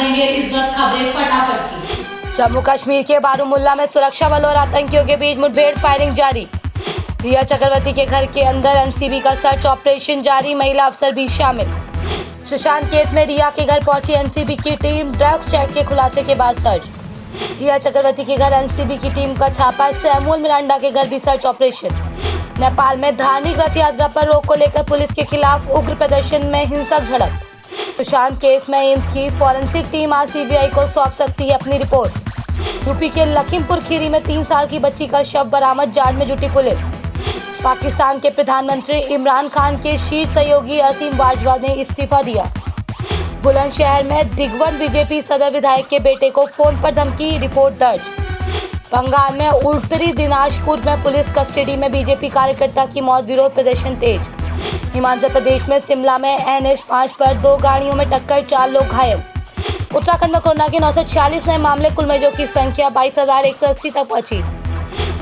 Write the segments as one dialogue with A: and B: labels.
A: करेंगे इस वक्त खबरें फटाफट की।
B: जम्मू कश्मीर के बारामूला में सुरक्षा बलों और आतंकियों के बीच मुठभेड़, फायरिंग जारी। रिया चक्रवर्ती के घर के अंदर एनसीबी का सर्च ऑपरेशन जारी, महिला अफसर भी शामिल। सुशांत केस में रिया के घर पहुंची एनसीबी की टीम, ड्रग्स चेक के खुलासे के बाद सर्च। रिया चक्रवर्ती के घर एनसीबी की टीम का छापा, सैमुअल मिरांडा के घर भी सर्च ऑपरेशन। नेपाल में धार्मिक रथ यात्रा पर रोक को लेकर पुलिस के खिलाफ उग्र प्रदर्शन में हिंसक झड़प। सुशांत केस में एम्स की फॉरेंसिक टीम आज सीबीआई को सौंप सकती है अपनी रिपोर्ट। यूपी के लखीमपुर खीरी में 3 साल की बच्ची का शव बरामद, जांच में जुटी पुलिस। पाकिस्तान के प्रधानमंत्री इमरान खान के शीर्ष सहयोगी असीम बाजवा ने इस्तीफा दिया। बुलंदशहर में दिग्वन बीजेपी सदर विधायक के बेटे को फोन पर धमकी, रिपोर्ट दर्ज। बंगाल में उत्तरी दिनाजपुर में पुलिस कस्टडी में बीजेपी कार्यकर्ता की मौत, विरोध प्रदर्शन तेज। हिमाचल प्रदेश में शिमला में NH5 पर 2 गाड़ियों में टक्कर, 4 लोग घायल। उत्तराखंड में कोरोना के 946 नए मामले, कुल मरीजों की संख्या 22,180 तक पहुंची।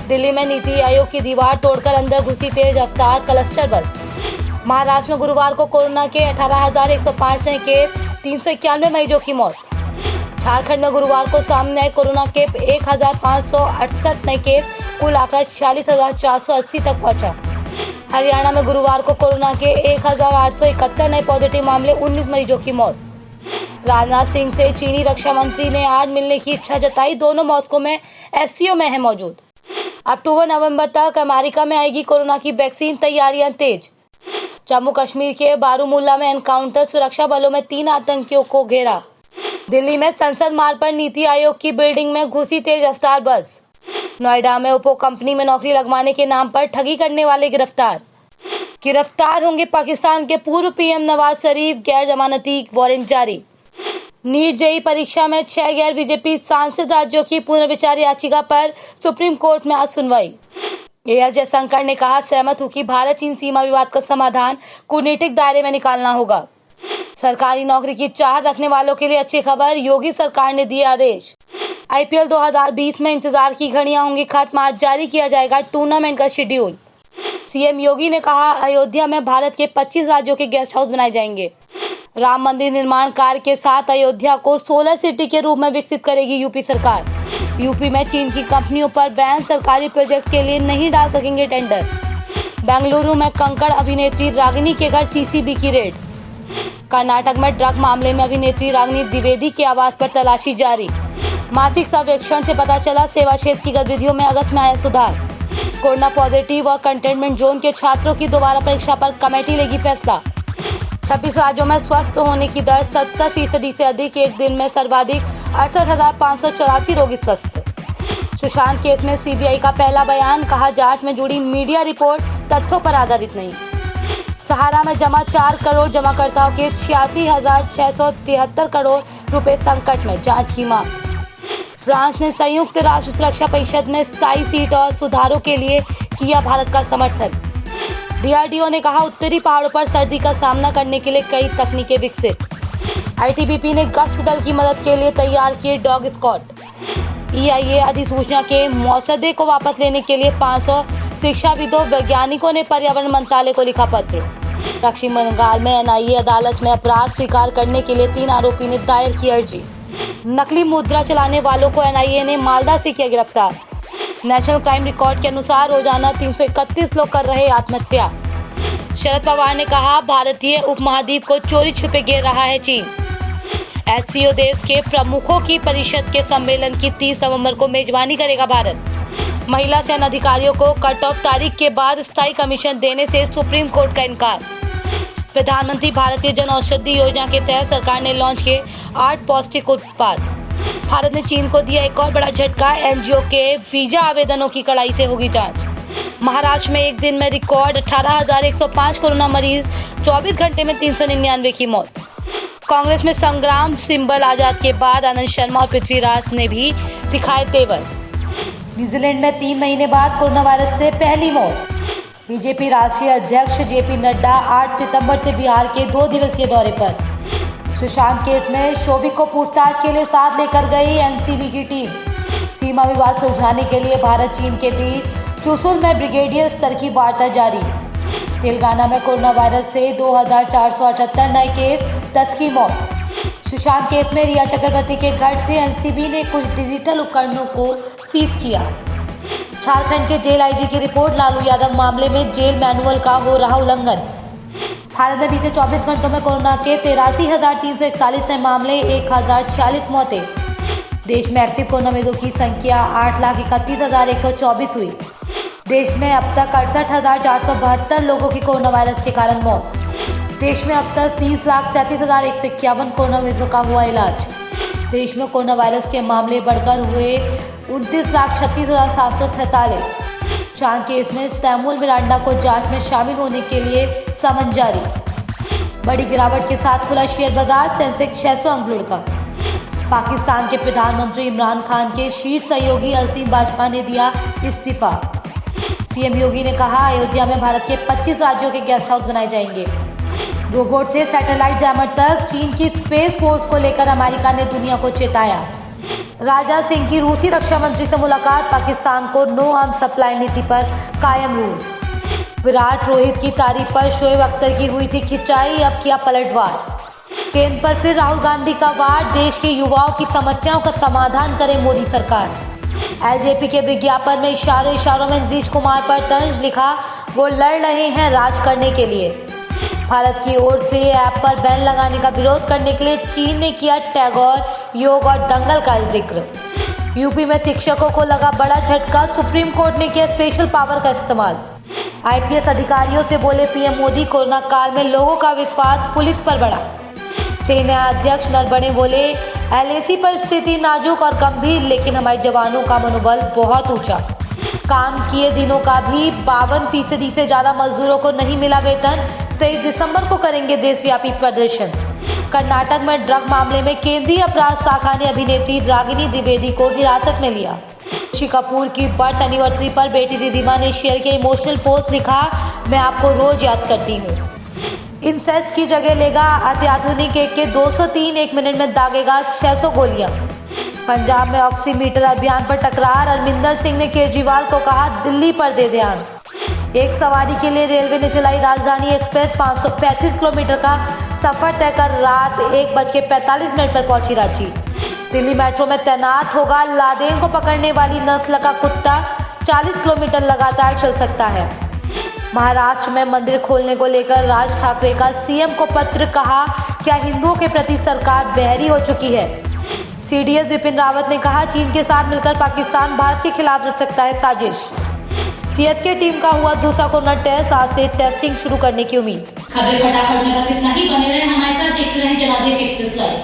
B: दिल्ली में नीति आयोग की दीवार तोड़कर अंदर घुसी तेज रफ्तार क्लस्टर बस। महाराष्ट्र में गुरुवार को कोरोना के 18,105 नए केस, 391 मरीजों की मौत। झारखंड में गुरुवार को सामने आए कोरोना के 1,568 नए केस, कुल आंकड़ा 46,480 तक पहुंचा। हरियाणा में गुरुवार को कोरोना के 1,871 नए पॉजिटिव मामले, 19 मरीजों की मौत। राजनाथ सिंह से चीनी रक्षा मंत्री ने आज मिलने की इच्छा जताई, दोनों मॉस्को में SCO में है मौजूद। अक्टूबर नवंबर तक अमेरिका में आएगी कोरोना की वैक्सीन, तैयारियां तेज। जम्मू कश्मीर के बारामूला में एनकाउंटर, सुरक्षा बलों में 3 आतंकियों को घेरा। दिल्ली में संसद मार्ग पर नीति आयोग की बिल्डिंग में घुसी तेज रफ्तार बस। नोएडा में ओप्पो कंपनी में नौकरी लगवाने के नाम पर ठगी करने वाले गिरफ्तार होंगे पाकिस्तान के पूर्व PM नवाज शरीफ, गैर जमानती वारंट जारी। नीट JEE परीक्षा में 6 गैर बीजेपी सांसद राज्यों की पुनर्विचार याचिका पर सुप्रीम कोर्ट में आज सुनवाई। AR जयशंकर ने कहा, सहमत हूं कि भारत चीन सीमा विवाद का समाधान कूटनीतिक दायरे में निकालना होगा। सरकारी नौकरी की चाहत रखने वालों के लिए अच्छी खबर, योगी सरकार ने दिए आदेश। IPL 2020 में इंतजार की घड़ियां होंगी खत्म, आज जारी किया जाएगा टूर्नामेंट का शेड्यूल। CM योगी ने कहा, अयोध्या में भारत के 25 राज्यों के गेस्ट हाउस बनाए जाएंगे। राम मंदिर निर्माण कार्य के साथ अयोध्या को सोलर सिटी के रूप में विकसित करेगी यूपी सरकार। यूपी में चीन की कंपनियों पर बैन, सरकारी प्रोजेक्ट के लिए नहीं डाल सकेंगे टेंडर। बेंगलुरु में कंकड़ अभिनेत्री रागिनी के घर CCB की रेड। कर्नाटक में ड्रग मामले में अभिनेत्री रागिनी द्विवेदी के आवास पर तलाशी जारी। मासिक सर्वेक्षण से पता चला, सेवा क्षेत्र की गतिविधियों में अगस्त में आया सुधार। कोरोना पॉजिटिव और कंटेनमेंट जोन के छात्रों की दोबारा परीक्षा पर कमेटी लेगी फैसला। 26 राज्यों में स्वस्थ होने की दर 70% से अधिक, एक दिन में सर्वाधिक 68,584 रोगी स्वस्थ। सुशांत केस में CBI का पहला बयान, कहा जांच में जुड़ी मीडिया रिपोर्ट तथ्यों पर आधारित नहीं। सहारा में जमा 4 करोड़ जमाकर्ताओं के 86,673 करोड़ रुपए संकट में, जांच की मांग। फ्रांस ने संयुक्त राष्ट्र सुरक्षा परिषद में स्थायी सीट और सुधारों के लिए किया भारत का समर्थन। DRDO ने कहा, उत्तरी पहाड़ों पर सर्दी का सामना करने के लिए कई तकनीकें विकसित। ITBP ने गश्त दल की मदद के लिए तैयार किए डॉग स्क्वाड। EIA अधिसूचना के मसौदे को वापस लेने के लिए 500 शिक्षाविदों, वैज्ञानिकों ने पर्यावरण मंत्रालय को लिखा पत्र। पश्चिम बंगाल में NIA अदालत में अपराध स्वीकार करने के लिए 3 आरोपी ने दायर की अर्जी। नकली मुद्रा चलाने वालों को NIA ने मालदा से किया गिरफ्तार। नेशनल क्राइम रिकॉर्ड के अनुसार रोजाना 331 लोग कर रहे आत्महत्या। शरद पवार ने कहा, भारतीय उपमहाद्वीप को चोरी छुपे घेर रहा है चीन। SCO देश के प्रमुखों की परिषद के सम्मेलन की 30 नवंबर को मेजबानी करेगा भारत। महिला सेन अधिकारियों को कट ऑफ तारीख के बाद स्थायी कमीशन देने से सुप्रीम कोर्ट का इनकार। प्रधानमंत्री भारतीय जन औषधि योजना के तहत सरकार ने लॉन्च किए 8 पौष्टिक उत्पाद। भारत ने चीन को दिया एक और बड़ा झटका, NGO के वीजा आवेदनों की कड़ाई से होगी जांच। महाराष्ट्र में एक दिन में रिकॉर्ड 18,105 कोरोना मरीज, 24 घंटे में 399 की मौत। कांग्रेस में संग्राम सिंबल आजाद के बाद आनंद शर्मा और पृथ्वीराज ने भी दिखाए तेवर। न्यूजीलैंड में 3 महीने बाद कोरोना वायरस से पहली मौत। बीजेपी राष्ट्रीय अध्यक्ष JP नड्डा 8 सितंबर से बिहार के 2 दिवसीय दौरे पर। सुशांत केस में शोभिक को पूछताछ के लिए साथ लेकर गई NCB की टीम। सीमा विवाद सुलझाने के लिए भारत चीन के बीच चुशुल में ब्रिगेडियर स्तर की वार्ता जारी। तेलंगाना में कोरोना वायरस से 2,478 नए केस, 10 की मौत। सुशांत केस में रिया चक्रवर्ती के घर से एनसीबी ने कुछ डिजिटल उपकरणों को सीज किया। झारखंड के जेल आईजी की रिपोर्ट, लालू यादव मामले में जेल मैनुअल का हो रहा उल्लंघन। भारत में बीते 24 घंटों में कोरोना के 83,341 नए मामले, 1,046 मौतें। देश में एक्टिव कोरोना मरीजों की संख्या 8,31,124 हुई। देश में अब तक 68,472 लोगों की कोरोना वायरस के कारण मौत। देश में अब तक 30,37,151 कोरोना मरीजों का हुआ इलाज। देश में कोरोना वायरस के मामले बढ़कर हुए 29,36,743। चांद केस में सैमुअल मिरांडा को जांच में शामिल होने के लिए समन जारी। बड़ी गिरावट के साथ खुला शेयर बाजार, सेंसेक्स 600 अंक लुढ़का। पाकिस्तान के प्रधानमंत्री इमरान खान के शीर्ष सहयोगी असीम बाजवा ने दिया इस्तीफा। सीएम योगी ने कहा, अयोध्या में भारत के 25 राज्यों के गेस्ट हाउस बनाए जाएंगे। रोबोट से सैटेलाइट जैमर तक, चीन की स्पेस फोर्स को लेकर अमेरिका ने दुनिया को चेताया। राजनाथ सिंह की रूसी रक्षा मंत्री से मुलाकात, पाकिस्तान को नो आर्म्स सप्लाई नीति पर कायम रूस। विराट रोहित की तारीफ पर शोएब अख्तर की हुई थी खिंचाई, अब किया पलटवार। केंद्र पर फिर राहुल गांधी का वार, देश के युवाओं की समस्याओं का समाधान करे मोदी सरकार। एलजेपी के विज्ञापन में इशारों में नीतीश कुमार पर तंज, लिखा वो लड़ रहे हैं राज करने के लिए। भारत की ओर से ऐप पर बैन लगाने का विरोध करने के लिए चीन ने किया टैगोर, योग और दंगल का जिक्र। यूपी में शिक्षकों को लगा बड़ा झटका, सुप्रीम कोर्ट ने किया स्पेशल पावर का इस्तेमाल। आईपीएस अधिकारियों से बोले पीएम मोदी, कोरोना काल में लोगों का विश्वास पुलिस पर बढ़ा। सेना अध्यक्ष नरवणे बोले, एलएसी पर स्थिति नाजुक और गंभीर, लेकिन हमारे जवानों का मनोबल बहुत ऊंचा। काम किए दिनों का भी 52% से ज्यादा मजदूरों को नहीं मिला वेतन, 23 दिसंबर को करेंगे देशव्यापी प्रदर्शन। कर्नाटक में ड्रग मामले में केंद्रीय अपराध शाखा ने अभिनेत्री रागिनी द्विवेदी को हिरासत में लिया। ऋषि कपूर की बर्थ एनिवर्सरी पर बेटी रिधिमा ने शेयर किया इमोशनल पोस्ट, लिखा मैं आपको रोज याद करती हूँ। इंसेस्ट की जगह लेगा अत्याधुनिक AK 203, 1 मिनट में दागेगा 600 गोलियां। पंजाब में ऑक्सीमीटर अभियान पर टकरार, अरविंदर सिंह ने केजरीवाल को कहा दिल्ली पर दे ध्यान। एक सवारी के लिए रेलवे ने चलाई राजधानी एक्सप्रेस, 535 किलोमीटर का सफर तय कर रात 1:45 पर पहुंची रांची। दिल्ली मेट्रो में तैनात होगा लादेन को पकड़ने वाली नस्ल का कुत्ता, 40 किलोमीटर लगातार चल सकता है। महाराष्ट्र में मंदिर खोलने को लेकर राज ठाकरे का सीएम को पत्र, कहा क्या हिंदुओं के प्रति सरकार बहरी हो चुकी है। सीडीएस विपिन रावत ने कहा, चीन के साथ मिलकर पाकिस्तान भारत के खिलाफ रच सकता है साजिश। सीएसके टीम का हुआ दूसरा कोरोना टेस्ट, आज से टेस्टिंग शुरू करने की उम्मीद।
A: खबरें फटाफट में बस इतना ही। बने रहे हमारे साथ, देखते रहें जनादेश एक्सप्रेस लाइव।